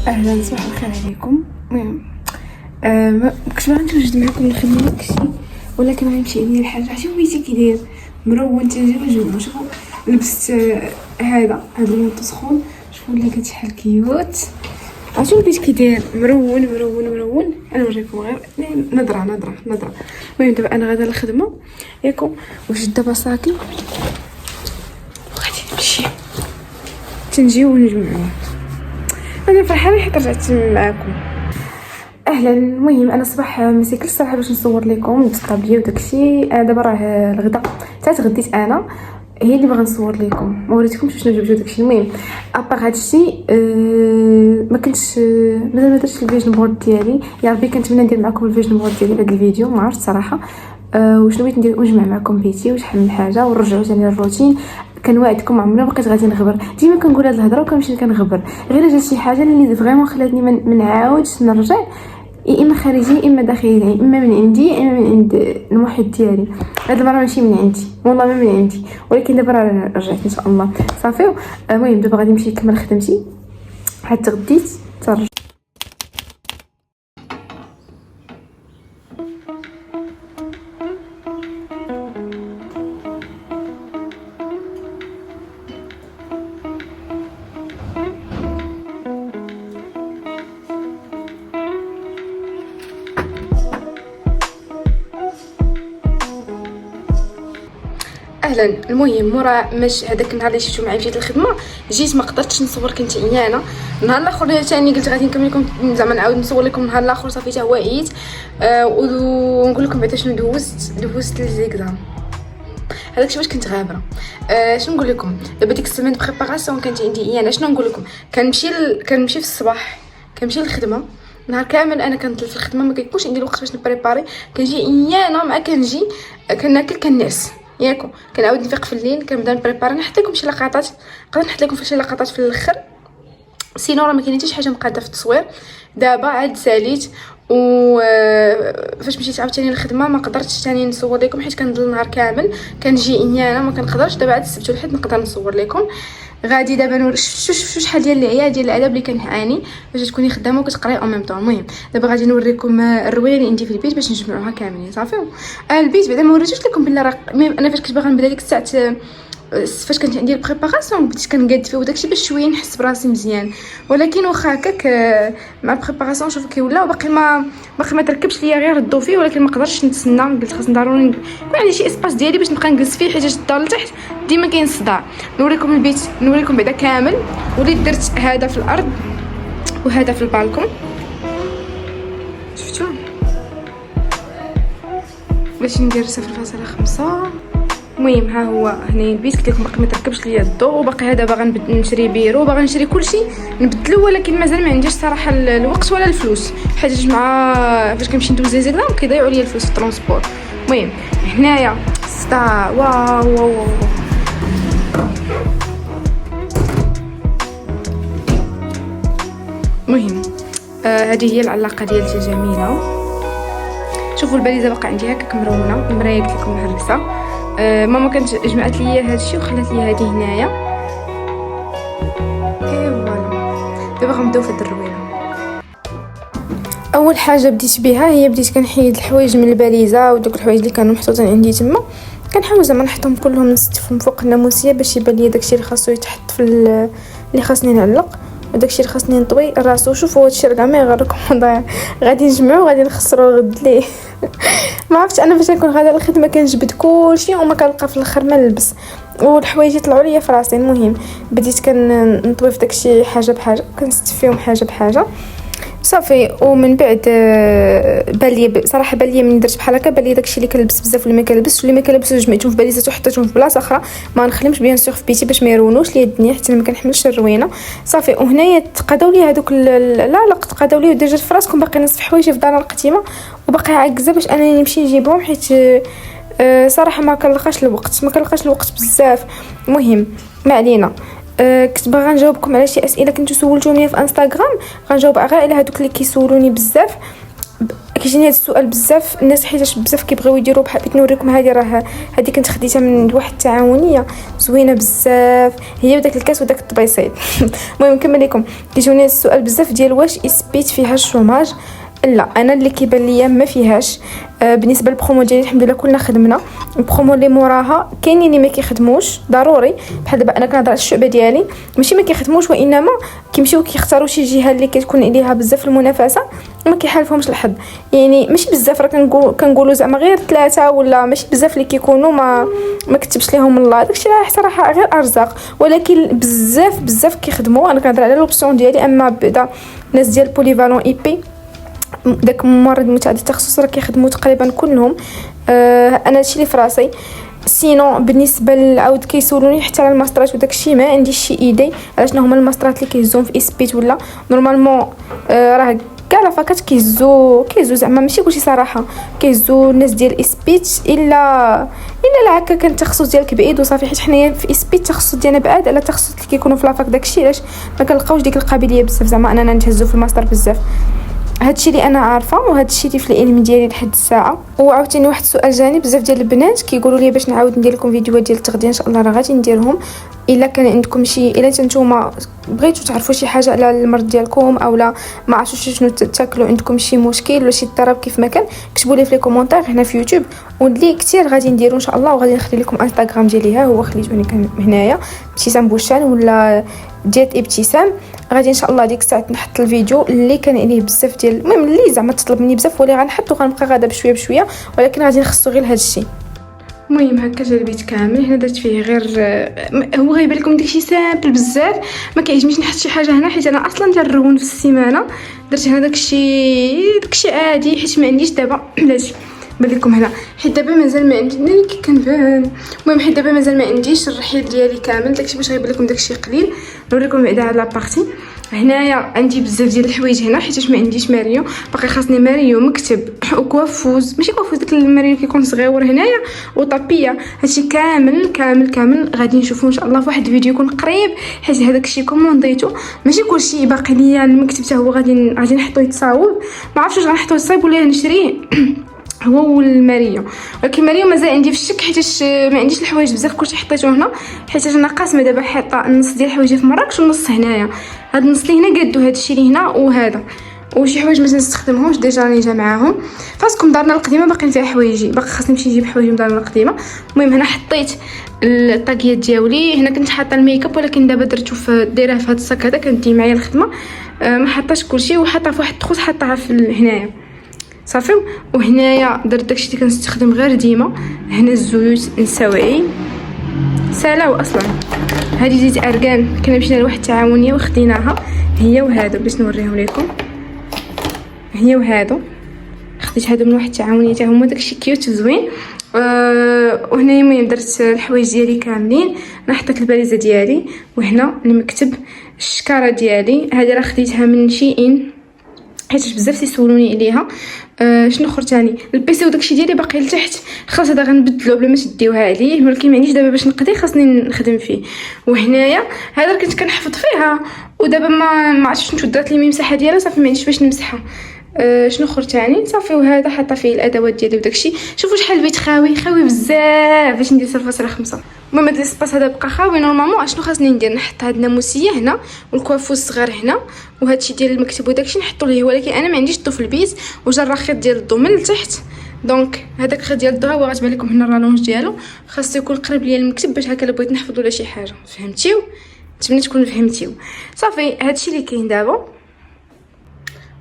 اهلا صباح الخير عليكم. المهم ما كنتش باغا نتواجد معكم الخدمه داكشي، ولكن غنمشي عليا الحاجه. عرفتي بيتي كي داير مرون تنجوج. شوفوا لبست هذا المونطو سخون، شوفوا لي كانت شحال كيوت. عرفتوا البيت كي داير مرون. انا نوريكم غير نظره. المهم دابا انا غادا للخدمه ياكم، وجد دابا صاكي وغادي نمشي تنجيو ونجمعوه. انا فرحانه حيت رجعت معاكم. اهلا. المهم انا صباح مسيكل الصراحه باش نصور لكم الطابليه وداكشي. دابا راه الغدا تغديت انا، هي اللي باغا نصور لكم، ما وريتكمش شنو جبت داكشي. المهم ابار هادشي ما كنتش مازال ما درتش الفيجن بورد ديالي. يا ربي كنتمنى ندير معكم الفيجن بورد ديالي بهذا الفيديو، ما عرفت صراحه وشنو بغيت ندير. نجمع معكم بيتي وشحال من حاجه ونرجعوا ثاني الروتين. كنوعدكم عمرنا بقيت غادي نغبر، ديما كنقول هاد الهضره وكنمشي كنغبر. غير جات شي حاجه اللي فريمون خلاتني ما نعاودش نرجع، يا اما خارجي يا اما داخلي، يعني اما من عندي يا اما من عند المحيط ديالي. هاد المره ماشي من عندي والله، ما من عندي، ولكن دابا راه رجعت ان شاء الله صافي. المهم دابا غادي نمشي نكمل خدمتي حتى غديت ترجع. اهلا. المهم مورا مش هذاك النهار اللي شفتو معايا مشيت للخدمه، جيت ما قدرتش نصور، كنت عيانه. النهار الاخر ثاني قلت غادي نكمل لكم، زعما نعاود نصور لكم النهار الاخر صافي حتى هو عييت. ونقول لكم بعدا شنو دوزت ليزيكزام. هذاك الشيء باش كنت غابره. شنو نقول لكم، دابا ديك السيمين بريباراسيون كانت عندي عيانه. شنو نقول لكم، كنمشي في الصباح، كنمشي للخدمه نهار كامل. انا كنت في الخدمه ما كيكونش عندي الوقت باش نبريباري، كنجي عيانه مع كنجي كناكل كنعس ياكم، كنعاود نفيق في الليل كنبدا نبريباري. نحط لكم شي لقطات، نقدر نحط لكم شي لقطات في الاخر. سينو راه ما كاين حتى شي حاجه مقاده في التصوير. دابا عاد ساليت فاش مشيت عاوتاني للخدمه ما قدرتش ثاني نصور لكم حيت كنضل نهار كامل كنجي عيانه ما كنقدرش. دابا عاد السبت والحد نقدر نصور لكم. غادي دابا نور شحال ديال العيا ديال الادب اللي كنعاني باش تكوني خدامه وكتقراي او ميم طون. المهم دابا غادي نوريكم الروينه اللي عندي في البيت باش نجمعوها كاملين صافي. البيت بعدا ما وريتوش لكم بلا راه انا فاش كنت باغا نبدا ديك الساعه فاش كنت ندير البريباراسيون بديت كنقاد فيه وداكشي باش شويه نحس براسي مزيان، ولكن واخا هكاك مع البريباراسيون شوفوا كيولى وباقي ما تركبش ليا غير الضو فيه، ولكن ما قدرتش نتسنى. قلت خاصني ضروري يكون عندي شي اسباس ديالي باش نبقى نجلس فيه حيت الدار لتحت ديما كاين الصداع. نوريكم البيت، نوريكم بعدا كامل. وليت درت هذا في الارض وهذا في البالكون، شفتوا باش ندير 0.5. المهم ها هو هنا البيت. قلت لكم باقي ما تركبش ليا الضوء، وباقي هذا باغا نشري بيرو، باغا نشري كلشي نبدلو، ولكن مازال ما عنديش صراحه الوقت ولا الفلوس، حيت مع فاش كنمشي ندوز لي زيكزام كيضيعوا ليا الفلوس في الترونسبور. المهم هنايا ستا واو المهم هذه هي العلاقه ديالتي جميله. شوفوا الباليزه باقا عندي هكاك مرونه، المرايه قلت لكم مهرسه. ماما كانت جمعت لي هذا الشيء وخلات لي هذه هنايا. فوالا دابا غنبداو في الدروينه. اول حاجه بديت بها هي بديت كنحيد الحوايج من الباليزه ودوك الحوايج اللي كانوا محطوطين عندي تما، كنحاول زعما نحطهم كلهم نستفهم فوق الناموسيه باش يبان لي داكشي اللي خاصو يتحط في اللي خاصني نعلق، وداكشي اللي خاصني نطوي راسو. شوفوا هادشي راه كاع ما يغركم ضايع، غادي نجمعو غادي نخسروا الغد ليه. ما عرفتش انا فاش نكون غادا للخدمه كنجبد كلشي وما كنلقى في الاخر ما نلبس والحوايج يطلعوا ليا في راسي. المهم بديت كنطوي في داكشي حاجه بحاجه، كنستف فيهم حاجه بحاجه صافي. ومن بعد بالي صراحه بالي من درت بحال هكا بالي داكشي اللي كنلبس بزاف واللي ما كنلبسش، واللي ما كنلبسش جمعتهم في باليزات وحطيتهم في بلاصه اخرى ما نخليهمش بيان سور في بيتي باش ما يرونوش ليا الدنيا حتى ما كنحملش الروينه صافي. وهنايا تقاداو لي هذوك لا تقاداو لي ديجا في راسكم باقي نصف حوايجي في دار القتيمه وباقي عاكزه باش انني نمشي نجيبهم حيت صراحه ما كنلقاش الوقت بزاف. المهم ما علينا. كنت باغا نجاوبكم على شي اسئله كنتو سولتوني في انستغرام، غنجاوب غير على هذوك اللي كيسولوني بزاف. كيجيني هذا السؤال بزاف الناس، حيت بزاف كيبغيو يديروا بحال بغيت نوريكم. هذه كنت خديتها من واحد التعاونيه زوينه بزاف، هي وداك الكاس وداك الطبيصيد. المهم نكمل لكم. كيجوني هذا السؤال بزاف ديال واش اسبيت فيها الشوماج. لا، انا اللي كيبان ليا ما فيهاش. بالنسبه للبرومو ديالي الحمد لله كلنا خدمنا. البرومو اللي موراها كاينين اللي ما كيخدموش ضروري، بحال دابا انا كنهضر على الشعبه ديالي ماشي ما كيخدموش، وانما كيمشيو كيختاروا شي جهه اللي كتكون عليها بزاف المنافسه وما كيحالفهمش الحظ. يعني ماشي بزاف، راه كنقولوا زعما غير 3 ولا ماشي بزاف اللي كيكونوا ما كتبش لهم الله. داكشي راه صراحه غير ارزاق، ولكن بزاف كيخدموا. انا كنهضر على لوبسيون ديالي. اما بعدا الناس ديال بوليفالون اي بي داك ممرض متعدد التخصص راه كيخدموا تقريبا كلهم. انا هادشي اللي في راسي. سينو بالنسبه لعاود كيسولوني حتى على الماسترات وداك الشيء، ما عنديش شي ايدي على شنو هما الماسترات اللي كيهزوهم في اسبيت ولا نورمالمون. راه كاع لا فاكات كيهزو زعما ماشي كلشي صراحه كيهزو الناس ديال اسبيت الا لا هكا كان التخصص ديالك بعيد وصافي. حيت حنايا في اسبيت التخصص ديالنا بعاد على التخصص اللي كيكونوا في لافاك. داكشي علاش ما كنلقاوش ديك القابليه بزاف زعما اننا نتهزو في الماستر بزاف. هادشي اللي انا عارفه، وهادشي اللي في العلم ديالي لحد الساعه. وعاوتاني واحد السؤال جاني بزاف ديال البنات كيقولوا لي باش نعاود ندير لكم فيديوهات ديال التغذيه. ان شاء الله راه غادي نديرهم. الا كان عندكم شي، الا نتوما بغيتوا تعرفوا شي حاجه على المرض ديالكم او لا ما عرفتوش شنو تاكلوا، عندكم شي مشكل ولا شي اضطراب كيف ما كان، كتبوا لي في لي كومونتير هنا في يوتيوب، واللي كثير غادي نديرو ان شاء الله. وغادي نخلي لكم انستغرام ديالي، ها هو خليته كان هنايا ابتسام بوشان ولا ديت ابتسام. غادي ان شاء الله ديك الساعه نحط الفيديو اللي كان عليه بزاف ديال المهم اللي زعما تطلب مني بزاف، واللي غنحطو غنبقى غادا بشويه ولكن غادي نخصو غير هذا الشيء. المهم هكا جا البيت كامل. هنا درت فيه غير هو غيبان لكم داكشي سامبل بزاف، ما كيعجبنيش نحط شي حاجه هنا حيت انا اصلا تنرون في السيمانه. درت هنا داكشي عادي حيت ما عنديش دابا علاش بان لكم هنا، حيت دابا مازال ما عندي كي كنبان. المهم حيت دابا مازال ما عنديش الرحيل ديالي كامل، داكشي باش غيبان لكم داكشي قليل. نوريكم بعدا على لابارتي. هنايا عندي بزاف ديال الحوايج هنا حيت ما عنديش ماريو، باقي خاصني ماريو مكتب وكوافوز، ماشي كوافوز داك الماريو كيكون صغيور هنايا، وطابيه. هادشي كامل غادي نشوفو ان شاء الله في واحد الفيديو يكون قريب، حيت هذاك الشيء كومونديتو ماشي كلشي باقي ليا. المكتب حتى هو غادي نحطو يتصاوب، ما عرفتش واش غنحطو يتصاوب ولا نشريه هو والماريو. ولكن ماريو مازال عندي في الشك حيت ما عنديش الحوايج بزاف، كلشي حطيته هنا حيت انا قاسمه دابا حاطه النص ديال الحوايج في مراكش والنص هنايا. هاد النص اللي هنا قادو هاد الشيء اللي هنا وهذا، وشي حوايج ما نستخدمهمش ديجا راني جامعاهم. فاسكم دارنا القديمه باقيين فيها حوايجي، باقي خاصني نمشي نجيب حوايج من دارنا القديمه. المهم هنا حطيت الطاقيات ديالي. هنا كنت حاطه الميك اب ولكن دابا درتو في دايره في هاد الصاك هذا كندي معايا الخدمه. ما حطاش كلشي وحاطه في واحد التخوت حطها في هنايا صافي. وهنايا درت داكشي اللي كنستخدم غير ديما. هنا الزيوت نسوعي سالاو اصلا. هذه زيت ارغان كنا مشينا لواحد التعاونيه وخديناها، هي وهادو باش نوريهم لكم. هي وهادو خديت هادو من واحد التعاونيه حتى هما داكشي كيوت وزوين. وهنايا المهم درت الحوايج ديالي كاملين. انا حطيت الباليزه ديالي، وهنا المكتب، الشكاره ديالي هذه راه خديتها من شيئين حيت بزاف تيسولوني عليها. شنو اخر ثاني البيسي وداكشي ديالي باقي لتحت، خلاص هذا غنبدلو بلا ما تديوها عليه، ولكن ما عنديش دابا باش نقضي خاصني نخدم فيه. وهنايا هذا كنت كنحفظ فيها ودابا ما عرفتش شنو درت لي المساحه ديالها صافي ما عنديش باش نمسحها. شنو اخر ثاني صافي. وهذا حاطه فيه الادوات ديالي وداكشي. شوفوا شحال البيت خاوي بزاف باش ندير 0.5. المهم هذا السباس هذا بقى خاوي نورمالمون. اشنو خاصني ندير؟ نحط هاد الناموسيه هنا والكوافوس صغير هنا وهادشي ديال المكتب وداكشي نحطو ليه، ولكن انا ما عنديش الضو في البيت وجا الخيط ديال الضو من التحت. دونك هذاك الخيط ديال الضو هو غتبان لكم هنا الرالونج ديالو، خاصو يكون قريب ليا المكتب باش هكا بغيت نحفظ ولا شي حاجه. فهمتيو؟ نتمنى تكونوا فهمتيو. صافي هادشي اللي كاين دابا.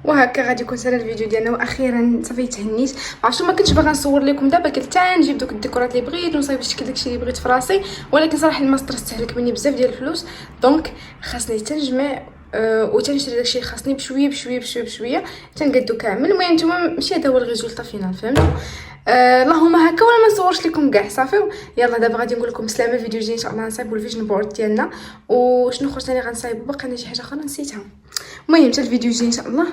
وهكا غادي يكون سالا الفيديو ديالنا. واخيرا صافي تهنيت، عرفتوا ما كنتش باغا نصور لكم دابا، قلت نجيب دوك الديكورات اللي بغيت ونصايب شكل داكشي اللي بغيت في راسي، ولكن صراحه الماستر استهلك مني بزاف ديال الفلوس. دونك خاصني تنجمع وتنشري داكشي اللي خاصني بشويه تنقادو كامل. المهم نتوما ماشي هذا هو الريزولطا فينال، فهمتوا؟ اللهم هكا ولا ما نصورش لكم كاع صافي. يلا دابا غادي نقول لكم سلامه. الفيديو الجاي ان شاء الله نصايبوا الفيجن بورد ديالنا. وشنو اخر ثاني غنصايبوا؟ باقي شي حاجه اخرى نسيتها. المهم حتى الفيديو الجاي ان شاء الله.